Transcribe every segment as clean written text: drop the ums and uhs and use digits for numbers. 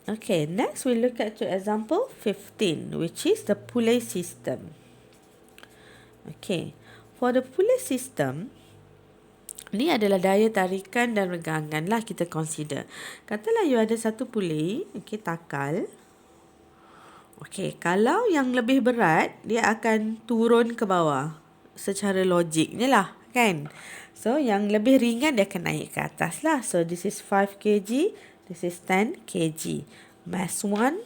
Okay, next we look at to example 15, which is the pulley system. Okay, for the pulley system, ni adalah daya tarikan dan regangan lah kita consider. Katalah you ada satu pulley, okay, takal. Okay, kalau yang lebih berat, dia akan turun ke bawah. Secara logiknya lah, kan? So, yang lebih ringan dia akan naik ke atas lah. So, this is 5 kg, this is 10 kg. Mass 1,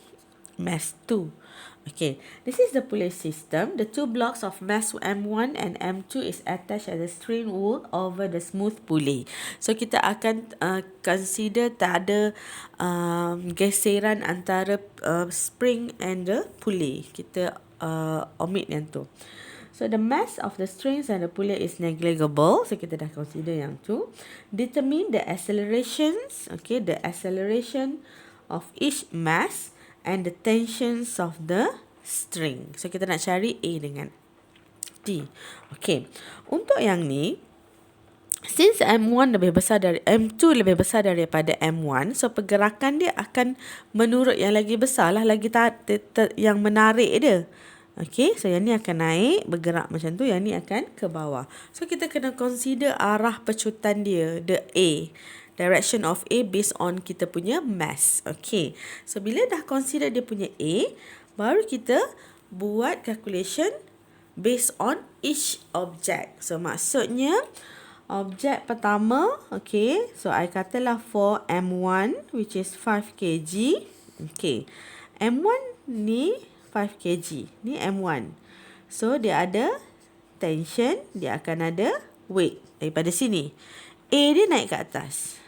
mass 2. Okay, this is the pulley system. The two blocks of mass M1 and M2 is attached as a string wool over the smooth pulley. So, kita akan consider tak ada geseran antara spring and the pulley. Kita omit yang tu. So, the mass of the strings and the pulley is negligible. So, kita dah consider yang tu. Determine the accelerations. Okay, the acceleration of each mass and the tensions of the string. So, kita nak cari A dengan T. Okay. Untuk yang ni, since M1 lebih besar dari M2 lebih besar daripada M1, so pergerakan dia akan menurut yang lagi besar lah, lagi yang menarik dia. Okay, so yang ni akan naik, bergerak macam tu, yang ni akan ke bawah. So, kita kena consider arah pecutan dia, the A. Direction of A based on kita punya mass. Okay. So, bila dah consider dia punya A, baru kita buat calculation based on each object. So, maksudnya, objek pertama, okay. So, I katalah for M1, which is 5 kg. Okay. M1 ni 5 kg. Ni M1. So, dia ada tension, dia akan ada weight daripada sini. A dia naik ke atas.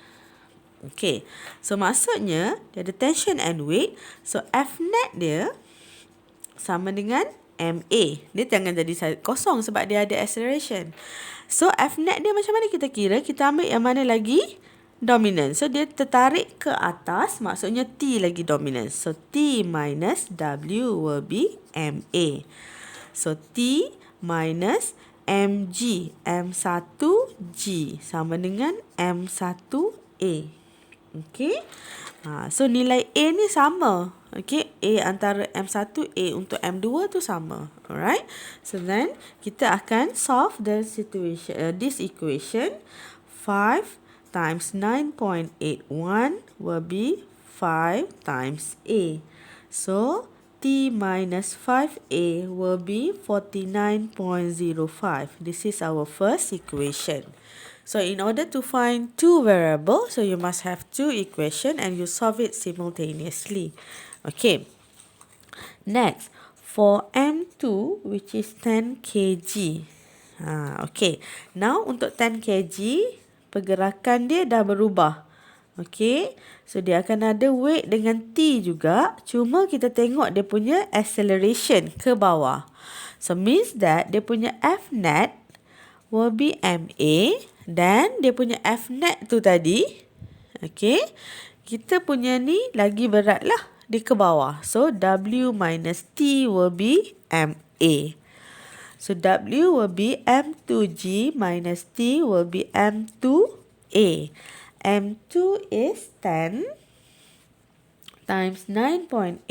Okay, so maksudnya dia ada tension and weight. So F net dia sama dengan MA. Dia jangan jadi kosong sebab dia ada acceleration. So F net dia macam mana kita kira? Kita ambil yang mana lagi dominant. So dia tertarik ke atas, maksudnya T lagi dominant. So T minus W will be MA. So T minus MG, M1G sama dengan M1A. Okay. So, nilai A ni sama. Okay. A antara M1, A untuk M2 tu sama. Alright. So, then kita akan solve the situation, this equation. 5 times 9.81 will be 5 times A. So, T minus 5A will be 49.05. This is our first equation. So, in order to find two variables, so you must have two equations and you solve it simultaneously. Okay. Next, for M2, which is 10 kg. Okay. Now, untuk 10 kg, pergerakan dia dah berubah. Okay. So, dia akan ada weight dengan T juga. Cuma kita tengok dia punya acceleration ke bawah. So, means that dia punya F net will be MA. Dan dia punya F net tu tadi, okay, kita punya ni lagi berat lah, di ke bawah. So, W minus T will be MA. So, W will be M2G minus T will be M2A. M2 is 10 times 9.81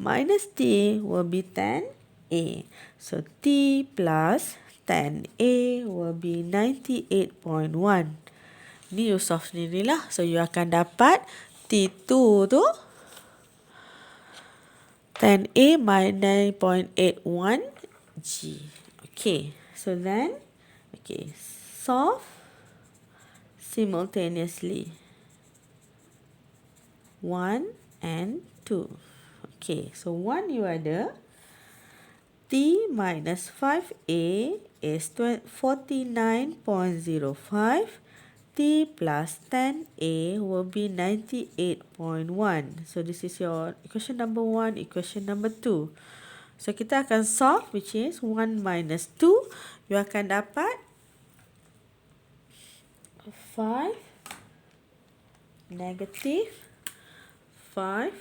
minus T will be 10A. So, T plus 10A will be 98.1. Ni you solve sendirilah. So, you akan dapat T2 tu 10A minus 9.81 G. Okay. So, then, okay, solve simultaneously. 1 and 2. Okay. So, 1 you ada T minus 5A is 49.05. T plus 10A will be 98.1. So, this is your equation number 1, equation number 2. So, kita akan solve, which is 1 minus 2. You akan dapat 5 negative 5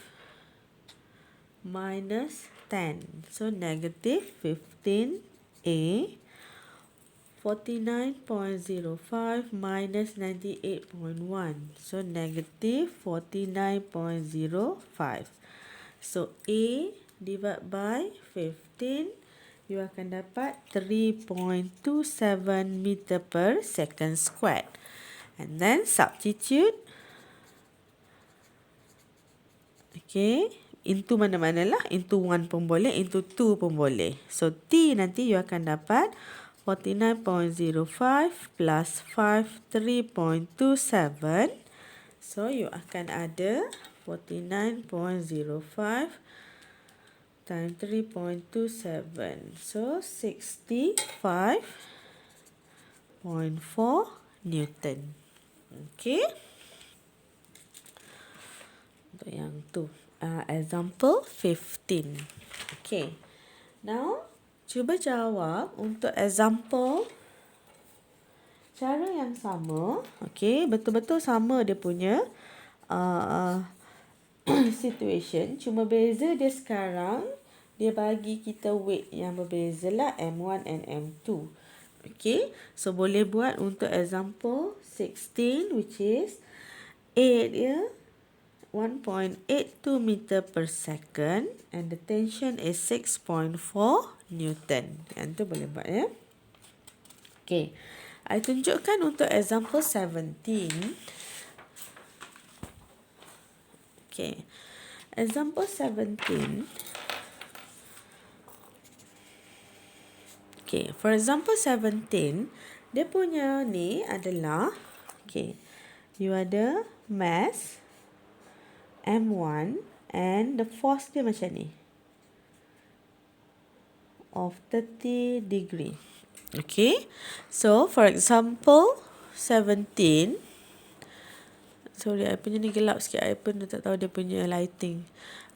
minus 10. So, negative 15A 49.05 minus 98.1. So negative 49.05. So A divided by 15, you akan dapat 3.27 meter per second squared. And then substitute. Okay. Into mana-mana lah. Into 1 pun boleh. Into 2 pun boleh. So T nanti you akan dapat 49.05 plus 5, 3.27. So you akan ada 49.05 times 3.27. So 65.4 Newton. Okay. Untuk yang tu. Example 15. Okay. Now, cuba jawab untuk example cara yang sama. Okay. Betul-betul sama dia punya situation. Cuma beza dia sekarang, dia bagi kita weight yang berbeza lah. M1 and M2. Okay. So, boleh buat untuk example 16 which is A dia 1.82 meter per second and the tension is 6.4 Newton. Yang tu boleh buat ya. Okay. I tunjukkan untuk example 17. Okay. Example 17. Okay. For example 17, dia punya ni adalah, okay, you ada mass M1 and the force dia macam ni. Of 30 degree. Okay. So, for example 17. Sorry, I punya ni gelap sikit. I pun tak tahu dia punya lighting.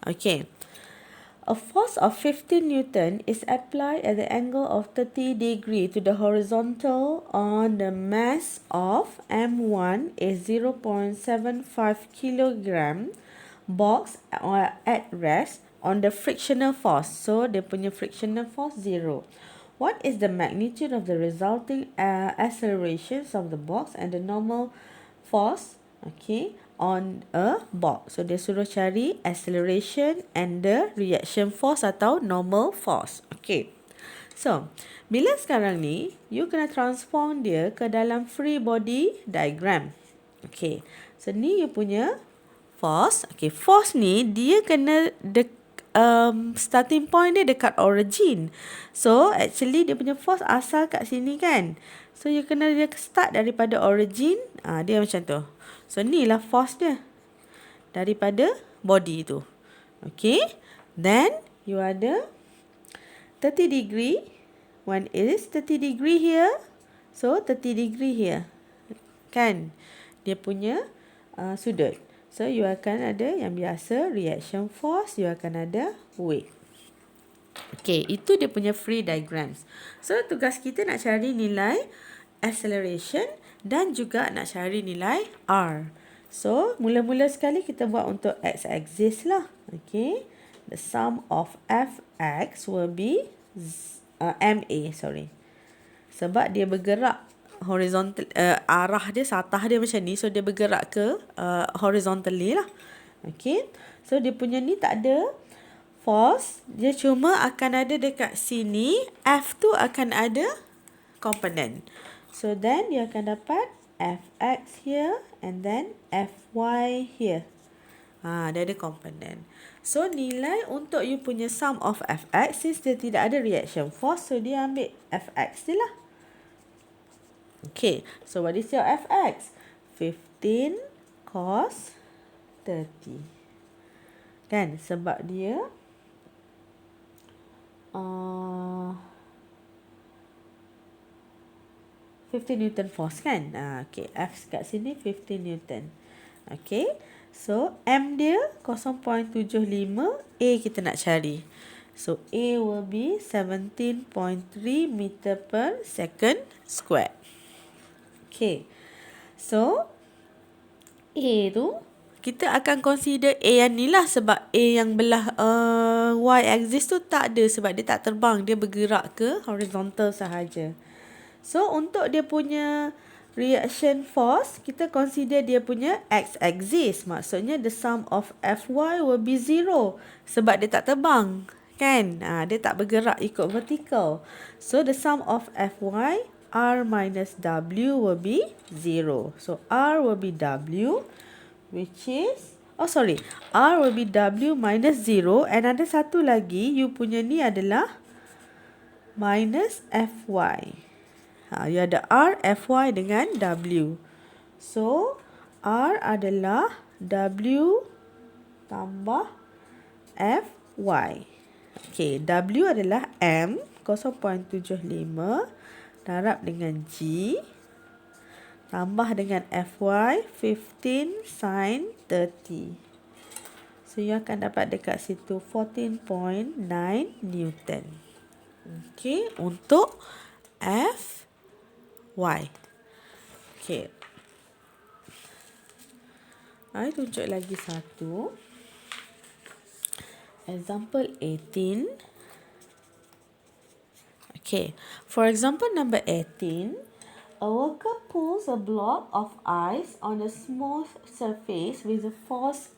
Okay. A force of 15 Newton is applied at the angle of 30 degree to the horizontal on the mass of M1 is 0.75 kilogram box at rest on the frictional force. So, dia punya frictional force 0. What is the magnitude of the resulting accelerations of the box and the normal force, okay, on a box? So, dia suruh cari acceleration and the reaction force atau normal force. Okay. So, bila sekarang ni, you kena transform dia ke dalam free body diagram. Okay. So, ni you punya force. Okay, force ni dia kena starting point dia dekat origin. So, actually dia punya force asal kat sini kan. So, you kena dia start daripada origin. Dia macam tu. So, ni lah force dia. Daripada body tu. Okay. Then, you ada 30 degree. One is 30 degree here. So, 30 degree here. Kan? Dia punya sudut. So, you akan ada yang biasa reaction force, you akan ada weight. Okay, itu dia punya free diagrams. So, tugas kita nak cari nilai acceleration dan juga nak cari nilai R. So, mula-mula sekali kita buat untuk x-axis lah. Okay, the sum of fx will be MA, sorry. Sebab dia bergerak horizontal, arah dia, satah dia macam ni. So, dia bergerak ke horizontally lah. Okay. So, dia punya ni tak ada force. Dia cuma akan ada dekat sini. F tu akan ada komponen. So, then dia akan dapat Fx here and then Fy here. Dia ada komponen. So, nilai untuk you punya sum of Fx, since dia tidak ada reaction force, so dia ambil Fx dia lah. Okay, so what is your Fx? 15 cos 30. Kan, sebab dia 15 Newton force kan. Okay, F kat sini 15 Newton. Okay, so M dia 0.75, A kita nak cari. So, A will be 17.3 meter per second squared. Okay. So, A tu, kita akan consider A yang ni lah. Sebab A yang belah Y-axis tu tak ada. Sebab dia tak terbang. Dia bergerak ke horizontal sahaja. So, untuk dia punya reaction force, kita consider dia punya x-axis. Maksudnya, the sum of Fy will be 0. Sebab dia tak terbang. Kan? Dia tak bergerak ikut vertical. So, the sum of Fy, R minus W will be 0. So, R will be W, which is... R will be W minus 0. And ada satu lagi, you punya ni adalah minus Fy. You ada R, Fy dengan W. So, R adalah W tambah Fy. Okay, W adalah M, 0.75, darab dengan G, tambah dengan Fy, 15 sin 30. So, you akan dapat dekat situ 14.9 Newton. Okay, untuk Fy. Okay. I tunjuk lagi satu. Example 18. Okay. For example number 18. A worker pulls a block of ice on a smooth surface with a force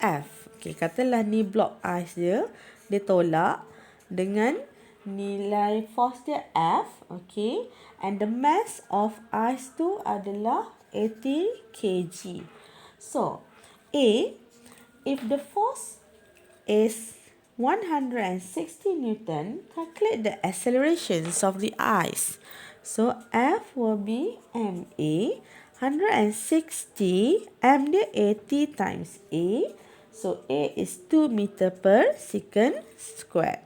F. Okay, katalah ni block ice dia. Dia tolak dengan nilai force dia F. Okay. And the mass of ice tu adalah 80 kg. So, A, if the force is 160 Newton, calculate the accelerations of the ice. So, F will be MA, 160, M dia 80 times A. So, A is 2 meter per second squared.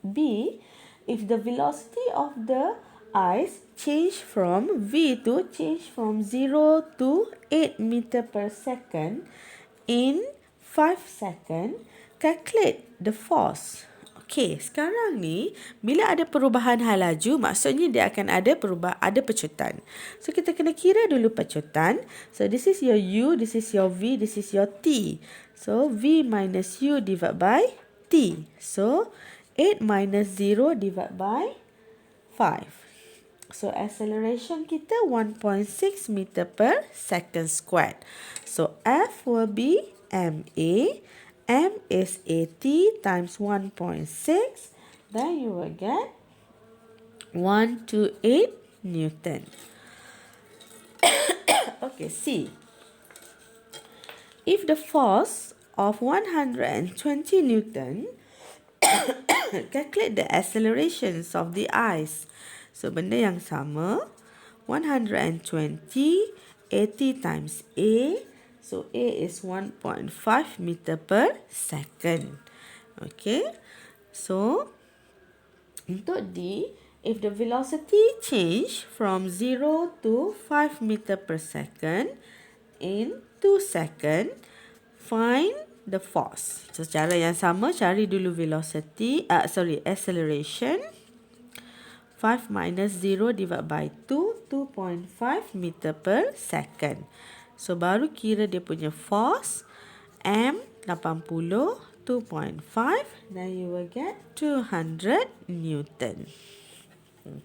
B, if the velocity of the ice change from 0 to 8 meter per second in 5 seconds, calculate the force. Okay, sekarang ni bila ada perubahan hal laju, maksudnya dia akan ada pecutan. So kita kena kira dulu pecutan. So this is your U, this is your V, this is your T. So V minus U divided by T. So 8 minus 0 divided by 5. So acceleration kita 1.6 meter per second squared. So F will be MA. M is 80 times 1.6. Then you will get 128 Newton. Okay, C. If the force of 120 Newton, calculate the accelerations of the ice. So, benda yang sama. 120, 80 times A. So, A is 1.5 meter per second. Okay. So, untuk D, if the velocity change from 0 to 5 meter per second in 2 seconds, find the force. So, cara yang sama, cari dulu acceleration. 5 minus 0 divided by 2, 2.5 meter per second. So, baru kira dia punya force. M, 80, 2.5. Then you will get 200 Newton.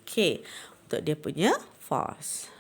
Okay, untuk dia punya force.